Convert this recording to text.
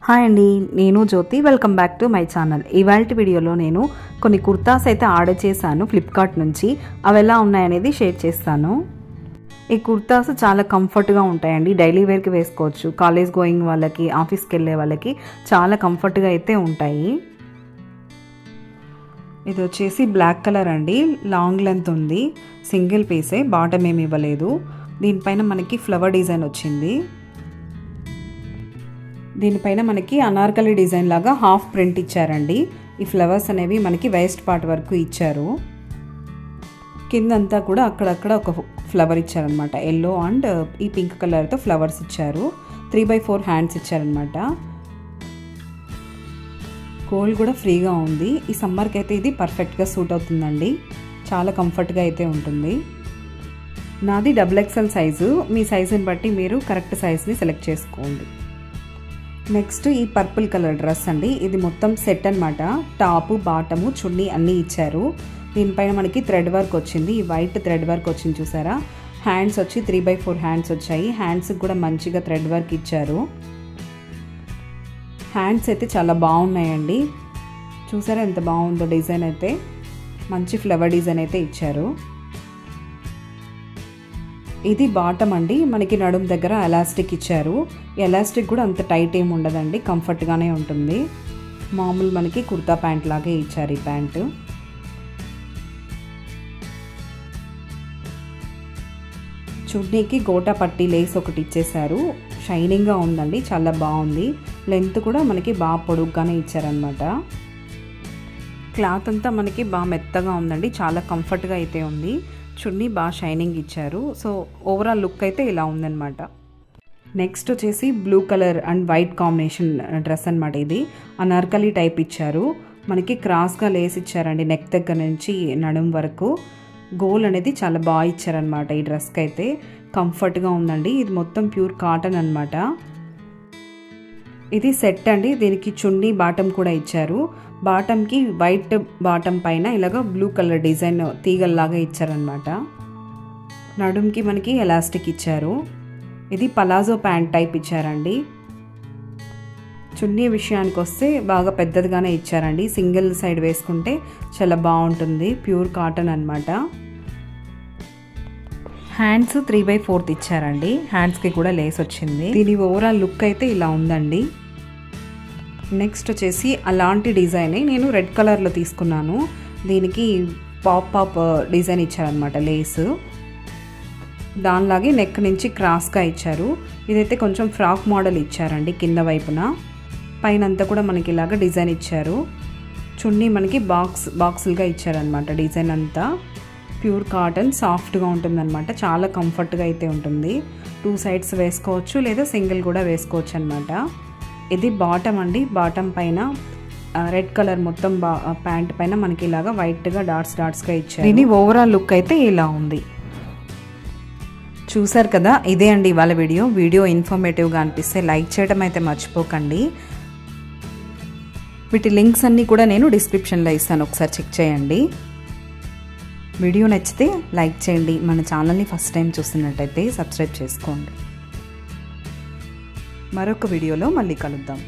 Hi అండి, నేను Jyothi. Welcome back to my channel. ఇవాల్టి వీడియోలో నేను కొన్ని కుర్తాస్ అయితే ఆర్డర్ చేశాను ఫ్లిప్కార్ట్ నుంచి. అవి ఎలా ఉన్నాయనేది షేర్ చేస్తాను. ఈ కుర్తాస్ చాలా కంఫర్ట్గా ఉంటాయండి. డైలీ వేర్కి వేసుకోవచ్చు. కాలేజ్ గోయింగ్ వాళ్ళకి, ఆఫీస్కి వెళ్ళే వాళ్ళకి చాలా కంఫర్ట్గా అయితే ఉంటాయి. ఇది వచ్చేసి బ్లాక్ కలర్ అండి. లాంగ్ లెంత్ ఉంది. సింగిల్ పీసే, బాటమ్ ఏమి ఇవ్వలేదు. దీనిపైన మనకి ఫ్లవర్ డిజైన్ వచ్చింది. దీనిపైన మనకి అనార్కలి డిజైన్ లాగా హాఫ్ ప్రింట్ ఇచ్చారండి. ఈ ఫ్లవర్స్ అనేవి మనకి వేస్ట్ పార్ట్ వరకు ఇచ్చారు. కిందంతా కూడా అక్కడక్కడ ఒక ఫ్లవర్ ఇచ్చారనమాట. ఎల్లో అండ్ ఈ పింక్ కలర్తో ఫ్లవర్స్ ఇచ్చారు. 3/4 హ్యాండ్స్ ఇచ్చారనమాట. కోల్ కూడా ఫ్రీగా ఉంది. ఈ సమ్మర్కి అయితే ఇది పర్ఫెక్ట్గా సూట్ అవుతుందండి. చాలా కంఫర్ట్గా అయితే ఉంటుంది. నాది XXL సైజు. మీ సైజుని బట్టి మీరు కరెక్ట్ సైజ్ని సెలెక్ట్ చేసుకోండి. నెక్స్ట్ ఈ పర్పుల్ కలర్ డ్రెస్ అండి. ఇది మొత్తం సెట్ అనమాట. టాపు, బాటము, చున్నీ అన్నీ ఇచ్చారు. దీనిపైన మనకి థ్రెడ్ వర్క్ వచ్చింది. ఈ వైట్ థ్రెడ్ వర్క్ వచ్చింది చూసారా. హ్యాండ్స్ వచ్చి 3/4 హ్యాండ్స్ వచ్చాయి. హ్యాండ్స్కి కూడా మంచిగా థ్రెడ్ వర్క్ ఇచ్చారు. హ్యాండ్స్ అయితే చాలా బాగున్నాయండి. చూసారా ఎంత బాగుందో డిజైన్ అయితే. మంచి ఫ్లవర్ డిజైన్ అయితే ఇచ్చారు. ఇది బాటమ్ అండి. మనకి నడుం దగ్గర ఎలాస్టిక్ ఇచ్చారు. ఎలాస్టిక్ కూడా అంత టైట్ ఏమి ఉండదండి. కంఫర్ట్గానే ఉంటుంది. మామూలు మనకి కుర్తా ప్యాంట్ లాగే ఇచ్చారు ఈ ప్యాంటు. చున్నీకి గోటా పట్టి లేస్ ఒకటి ఇచ్చేసారు. షైనింగ్గా ఉందండి. చాలా బాగుంది. లెంత్ కూడా మనకి బాగా పొడుగ్గానే ఇచ్చారనమాట. క్లాత్ అంతా మనకి బాగా మెత్తగా ఉందండి. చాలా కంఫర్ట్గా అయితే ఉంది. చున్నీ బాగా షైనింగ్ ఇచ్చారు. సో ఓవరాల్ లుక్ అయితే ఇలా ఉందన్నమాట. నెక్స్ట్ వచ్చేసి blue colour and white combination dress అనమాట. ఇది అనార్కలి టైప్ ఇచ్చారు. మనకి క్రాస్గా లేస్ ఇచ్చారండి. నెక్ దగ్గర నుంచి నడుం వరకు గోల్ అనేది చాలా బాగా ఇచ్చారనమాట. ఈ డ్రెస్కి అయితే కంఫర్ట్గా ఉందండి. ఇది మొత్తం ప్యూర్ కాటన్ అనమాట. ఇది సెట్ అండి. దీనికి చున్నీ, బాటమ్ కూడా ఇచ్చారు. బాటమ్కి వైట్ బాటమ్ పైన ఇలాగ బ్లూ కలర్ డిజైన్ తీగల్లాగా ఇచ్చారనమాట. నడుంకి మనకి ఎలాస్టిక్ ఇచ్చారు. ఇది పలాజో ప్యాంట్ టైప్ ఇచ్చారండి. చున్నీ విషయానికి వస్తే బాగా పెద్దదిగానే ఇచ్చారండి. సింగిల్ సైడ్ వేసుకుంటే చాలా బాగుంటుంది. ప్యూర్ కాటన్ అనమాట. హ్యాండ్స్ 3/4 ఇచ్చారండి. హ్యాండ్స్కి కూడా లేస్ వచ్చింది. దీని ఓవరాల్ లుక్ అయితే ఇలా ఉందండి. నెక్స్ట్ వచ్చేసి అలాంటి డిజైనే నేను రెడ్ కలర్లో తీసుకున్నాను. దీనికి పాప్ డిజైన్ ఇచ్చారనమాట లేసు. దానిలాగే నెక్ నుంచి క్రాస్గా ఇచ్చారు. ఇదైతే కొంచెం ఫ్రాక్ మోడల్ ఇచ్చారండి. కింద వైపున పైన అంతా కూడా మనకి ఇలాగ డిజైన్ ఇచ్చారు. చున్నీ మనకి బాక్సులుగా ఇచ్చారనమాట. డిజైన్ అంతా ప్యూర్ కాటన్, సాఫ్ట్గా ఉంటుందన్నమాట. చాలా కంఫర్ట్గా అయితే ఉంటుంది. 2 సైడ్స్ వేసుకోవచ్చు, లేదా సింగిల్ కూడా వేసుకోవచ్చు అనమాట. ఇది బాటమ్ అండి. బాటమ్ పైన రెడ్ కలర్ మొత్తం ప్యాంట్ పైన మనకి ఇలాగా వైట్గా డాట్స్గా ఇచ్చారు. దీని ఓవరాల్ లుక్ అయితే ఇలా ఉంది. చూసారు కదా. ఇదే అండి ఇవాళ వీడియో ఇన్ఫర్మేటివ్గా అనిపిస్తే లైక్ చేయడం అయితే మర్చిపోకండి. వీటి లింక్స్ అన్నీ కూడా నేను డిస్క్రిప్షన్లో ఇస్తాను. ఒకసారి చెక్ చేయండి. వీడియో నచ్చితే లైక్ చేయండి. మన ఛానల్ని ఫస్ట్ టైం చూస్తున్నట్టయితే సబ్స్క్రైబ్ చేసుకోండి. మరొక వీడియోలో మళ్ళీ కలుద్దాం.